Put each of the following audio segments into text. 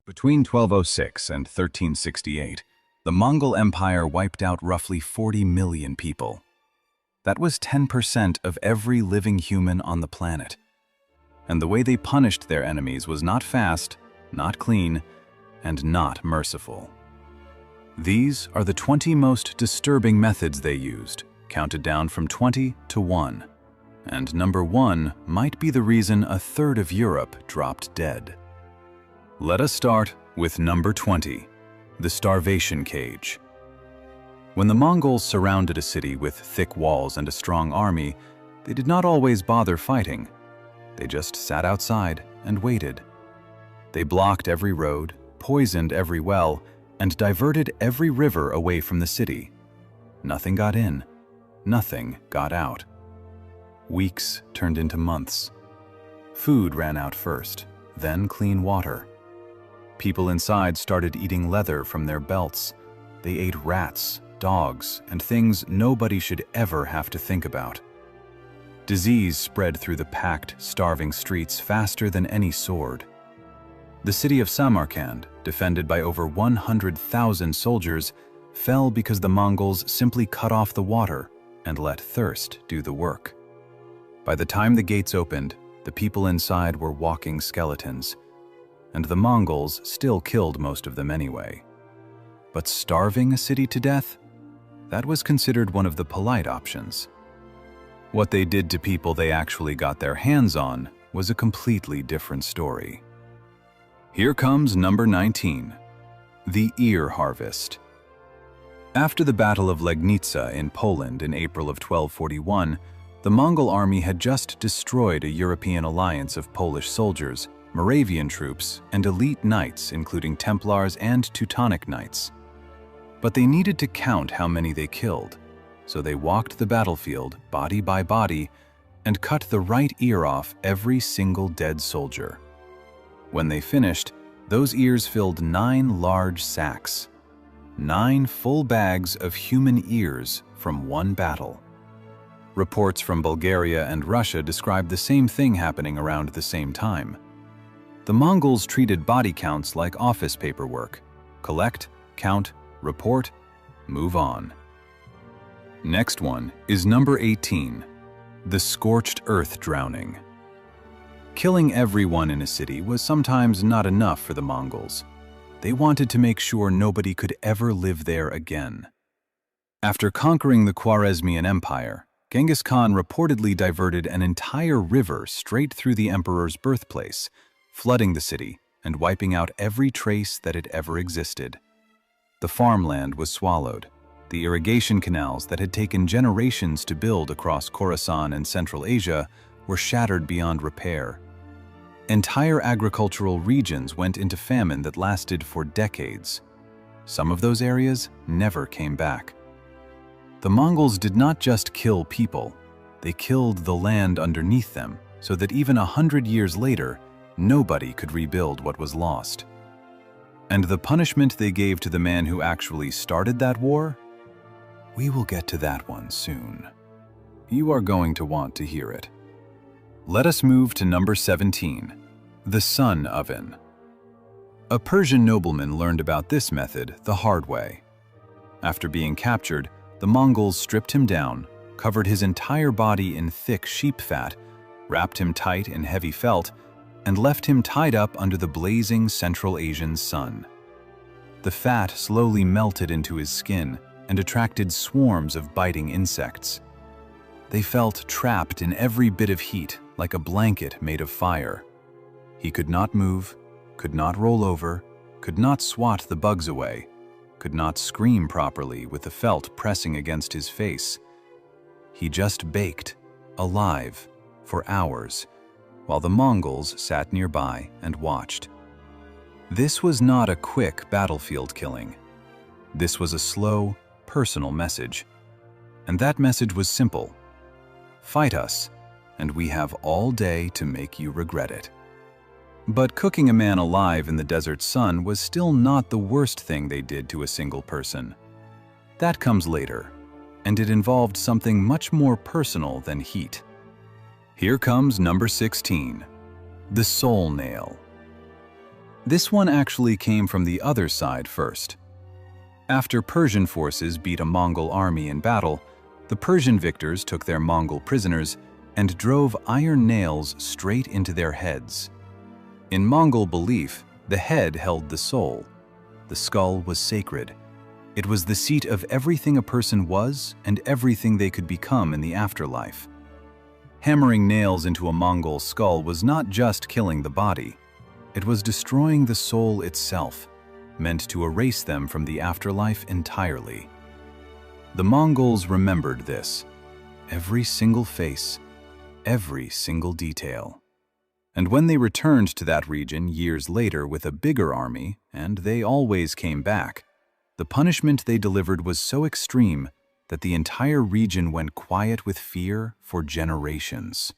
Between 1206 and 1368, the Mongol Empire wiped out roughly 40 million people. That was 10% of every living human on the planet. And the way they punished their enemies was not fast, not clean, and not merciful. These are the 20 most disturbing methods they used, counted down from 20 to 1. And number 1 might be the reason a third of Europe dropped dead. Let us start with number 20, the starvation cage. When the Mongols surrounded a city with thick walls and a strong army, they did not always bother fighting. They just sat outside and waited. They blocked every road, poisoned every well, and diverted every river away from the city. Nothing got in, nothing got out. Weeks turned into months. Food ran out first, then clean water. People inside started eating leather from their belts. They ate rats, dogs, and things nobody should ever have to think about. Disease spread through the packed, starving streets faster than any sword. The city of Samarkand, defended by over 100,000 soldiers, fell because the Mongols simply cut off the water and let thirst do the work. By the time the gates opened, the people inside were walking skeletons, and the Mongols still killed most of them anyway. But starving a city to death? That was considered one of the polite options. What they did to people they actually got their hands on was a completely different story. Here comes number 19, the ear harvest. After the Battle of Legnica in Poland in April of 1241, the Mongol army had just destroyed a European alliance of Polish soldiers, Moravian troops, and elite knights including Templars and Teutonic knights. But they needed to count how many they killed, so they walked the battlefield body by body and cut the right ear off every single dead soldier. When they finished, those ears filled 9 large sacks. 9 full bags of human ears from one battle. Reports from Bulgaria and Russia describe the same thing happening around the same time. The Mongols treated body counts like office paperwork. Collect, count, report, move on. Next one is number 18, the scorched earth drowning. Killing everyone in a city was sometimes not enough for the Mongols. They wanted to make sure nobody could ever live there again. After conquering the Khwarezmian Empire, Genghis Khan reportedly diverted an entire river straight through the emperor's birthplace, flooding the city and wiping out every trace that had ever existed. The farmland was swallowed. The irrigation canals that had taken generations to build across Khorasan and Central Asia were shattered beyond repair. Entire agricultural regions went into famine that lasted for decades. Some of those areas never came back. The Mongols did not just kill people, they killed the land underneath them so that even 100 years later, nobody could rebuild what was lost. And the punishment they gave to the man who actually started that war? We will get to that one soon. You are going to want to hear it. Let us move to number 17, the sun oven. A Persian nobleman learned about this method the hard way. After being captured, the Mongols stripped him down, covered his entire body in thick sheep fat, wrapped him tight in heavy felt, and left him tied up under the blazing Central Asian sun. The fat slowly melted into his skin and attracted swarms of biting insects. They felt trapped in every bit of heat, like a blanket made of fire. He could not move, could not roll over, could not swat the bugs away, could not scream properly with the felt pressing against his face. He just baked, alive, for hours, while the Mongols sat nearby and watched. This was not a quick battlefield killing. This was a slow, personal message. And that message was simple. Fight us, and we have all day to make you regret it. But cooking a man alive in the desert sun was still not the worst thing they did to a single person. That comes later, and it involved something much more personal than heat. Here comes number 16, the soul nail. This one actually came from the other side first. After Persian forces beat a Mongol army in battle, the Persian victors took their Mongol prisoners and drove iron nails straight into their heads. In Mongol belief, the head held the soul. The skull was sacred. It was the seat of everything a person was and everything they could become in the afterlife. Hammering nails into a Mongol skull was not just killing the body. It was destroying the soul itself, meant to erase them from the afterlife entirely. The Mongols remembered this. Every single face, every single detail. And when they returned to that region years later with a bigger army, and they always came back, the punishment they delivered was so extreme that the entire region went quiet with fear for generations.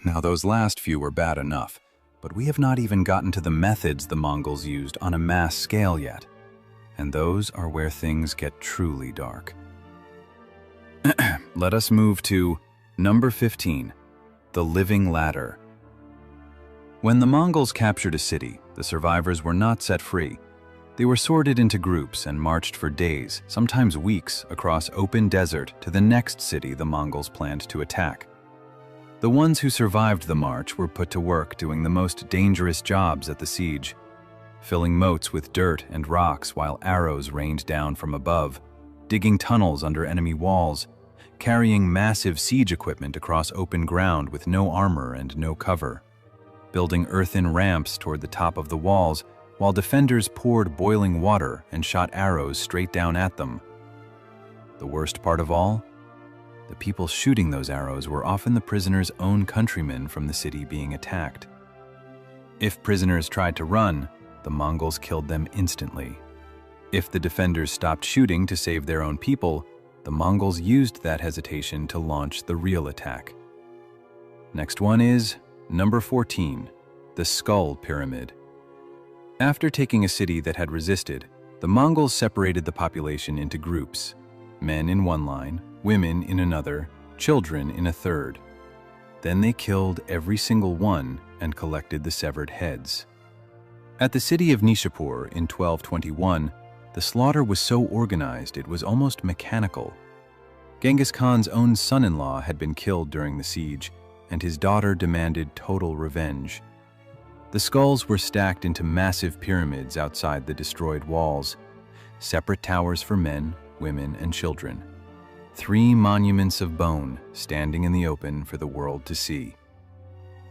Now, those last few were bad enough, but we have not even gotten to the methods the Mongols used on a mass scale yet. And those are where things get truly dark. Let us move to number 15, the living ladder. When the Mongols captured a city, the survivors were not set free. They were sorted into groups and marched for days, sometimes weeks, across open desert to the next city the Mongols planned to attack. The ones who survived the march were put to work doing the most dangerous jobs at the siege, filling moats with dirt and rocks while arrows rained down from above, digging tunnels under enemy walls, carrying massive siege equipment across open ground with no armor and no cover, building earthen ramps toward the top of the walls while defenders poured boiling water and shot arrows straight down at them. The worst part of all? The people shooting those arrows were often the prisoners' own countrymen from the city being attacked. If prisoners tried to run, the Mongols killed them instantly. If the defenders stopped shooting to save their own people, the Mongols used that hesitation to launch the real attack. Next one is number 14, the Skull Pyramid. After taking a city that had resisted, the Mongols separated the population into groups, men in one line, women in another, children in a third. Then they killed every single one and collected the severed heads. At the city of Nishapur in 1221, the slaughter was so organized it was almost mechanical. Genghis Khan's own son-in-law had been killed during the siege, and his daughter demanded total revenge. The skulls were stacked into massive pyramids outside the destroyed walls, separate towers for men, women, and children. 3 monuments of bone standing in the open for the world to see.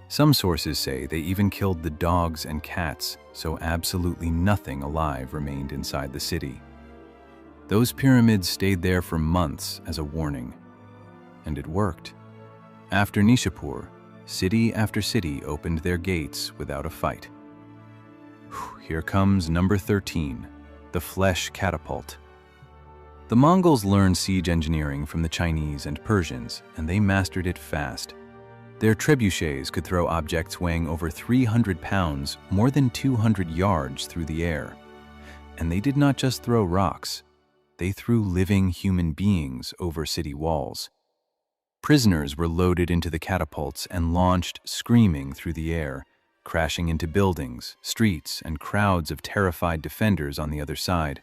Some sources say they even killed the dogs and cats, so absolutely nothing alive remained inside the city. Those pyramids stayed there for months as a warning. And it worked. After Nishapur, city after city opened their gates without a fight. Here comes number 13, the flesh catapult. The Mongols learned siege engineering from the Chinese and Persians, and they mastered it fast. Their trebuchets could throw objects weighing over 300 pounds, more than 200 yards through the air. And they did not just throw rocks. They threw living human beings over city walls. Prisoners were loaded into the catapults and launched screaming through the air, crashing into buildings, streets, and crowds of terrified defenders on the other side.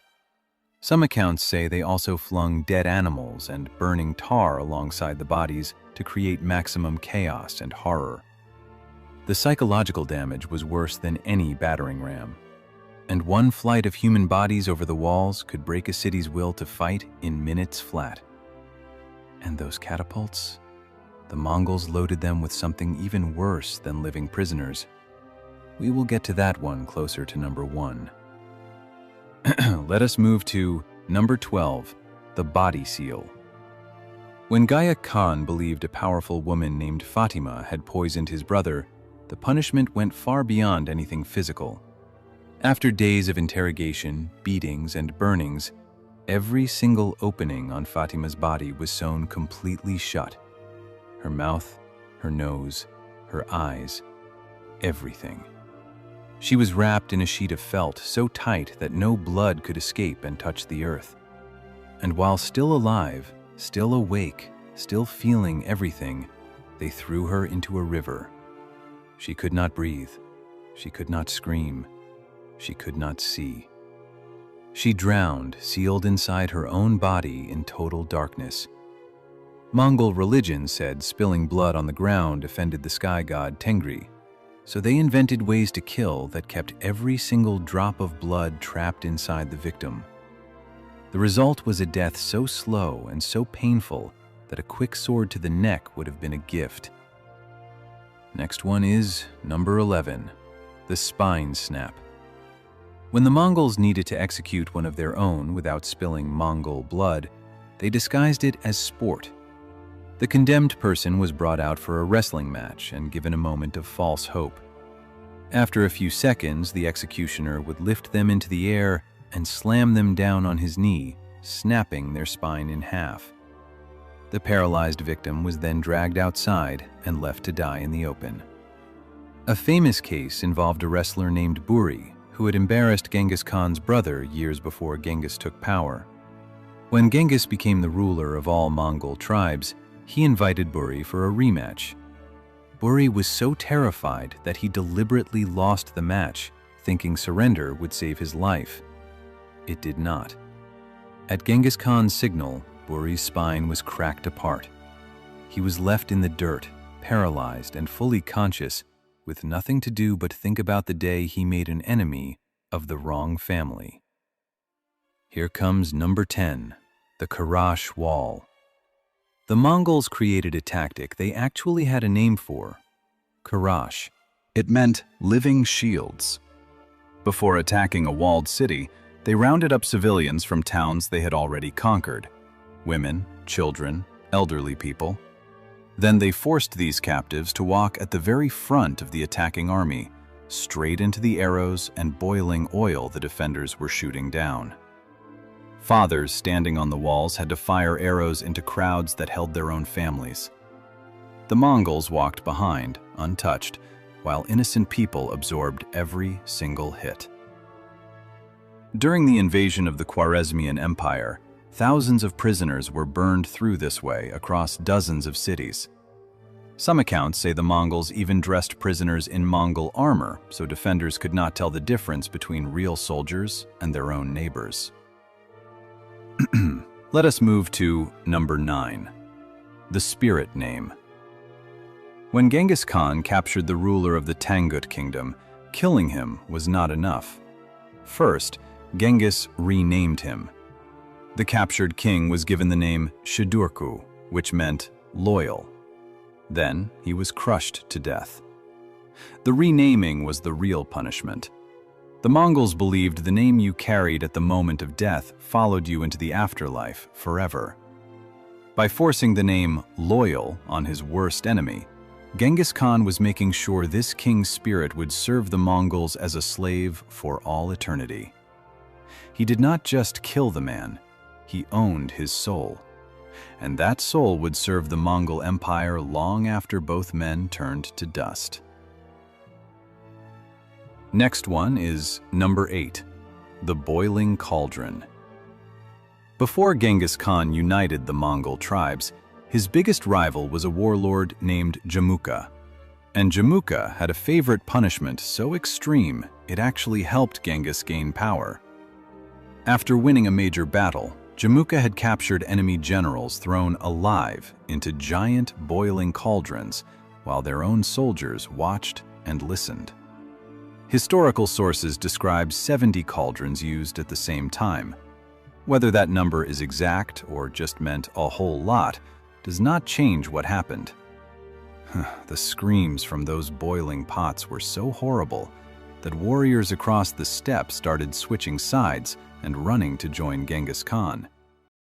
Some accounts say they also flung dead animals and burning tar alongside the bodies to create maximum chaos and horror. The psychological damage was worse than any battering ram, and one flight of human bodies over the walls could break a city's will to fight in minutes flat. And those catapults? The Mongols loaded them with something even worse than living prisoners. We will get to that one closer to number 1. Let us move to number 12, the body seal. When Genghis Khan believed a powerful woman named Fatima had poisoned his brother, the punishment went far beyond anything physical. After days of interrogation, beatings, and burnings, every single opening on Fatima's body was sewn completely shut. Her mouth, her nose, her eyes, everything. She was wrapped in a sheet of felt so tight that no blood could escape and touch the earth. And while still alive, still awake, still feeling everything, they threw her into a river. She could not breathe. She could not scream. she could not see. She drowned, sealed inside her own body in total darkness. Mongol religion said spilling blood on the ground offended the sky god Tengri, so they invented ways to kill that kept every single drop of blood trapped inside the victim. The result was a death so slow and so painful that a quick sword to the neck would have been a gift. Next one is number 11, the spine snap. When the Mongols needed to execute one of their own without spilling Mongol blood, they disguised it as sport. The condemned person was brought out for a wrestling match and given a moment of false hope. After a few seconds, the executioner would lift them into the air and slam them down on his knee, snapping their spine in half. The paralyzed victim was then dragged outside and left to die in the open. A famous case involved a wrestler named Buri, who had embarrassed Genghis Khan's brother years before Genghis took power. When Genghis became the ruler of all Mongol tribes, he invited Buri for a rematch. Buri was so terrified that he deliberately lost the match, thinking surrender would save his life. It did not. At Genghis Khan's signal, Buri's spine was cracked apart. He was left in the dirt, paralyzed and fully conscious, with nothing to do but think about the day he made an enemy of the wrong family. Here comes number 10, the Karash Wall. The Mongols created a tactic they actually had a name for, Karash. It meant living shields. Before attacking a walled city, they rounded up civilians from towns they had already conquered, women, children, elderly people. Then they forced these captives to walk at the very front of the attacking army, straight into the arrows and boiling oil the defenders were shooting down. Fathers standing on the walls had to fire arrows into crowds that held their own families. The Mongols walked behind, untouched, while innocent people absorbed every single hit. During the invasion of the Khwarezmian Empire, thousands of prisoners were burned through this way across dozens of cities. Some accounts say the Mongols even dressed prisoners in Mongol armor so defenders could not tell the difference between real soldiers and their own neighbors. Let us move to number 9, the Spirit Name. When Genghis Khan captured the ruler of the Tangut Kingdom, killing him was not enough. First, Genghis renamed him. The captured king was given the name Shidurku, which meant loyal. Then he was crushed to death. The renaming was the real punishment. The Mongols believed the name you carried at the moment of death followed you into the afterlife forever. By forcing the name loyal on his worst enemy, Genghis Khan was making sure this king's spirit would serve the Mongols as a slave for all eternity. He did not just kill the man, he owned his soul. And that soul would serve the Mongol Empire long after both men turned to dust. Next one is number 8, the Boiling Cauldron. Before Genghis Khan united the Mongol tribes, his biggest rival was a warlord named Jamuka. And Jamuka had a favorite punishment so extreme it actually helped Genghis gain power. After winning a major battle, Jamuka had captured enemy generals thrown alive into giant boiling cauldrons while their own soldiers watched and listened. Historical sources describe 70 cauldrons used at the same time. Whether that number is exact or just meant a whole lot does not change what happened. The screams from those boiling pots were so horrible that warriors across the steppe started switching sides and running to join Genghis Khan.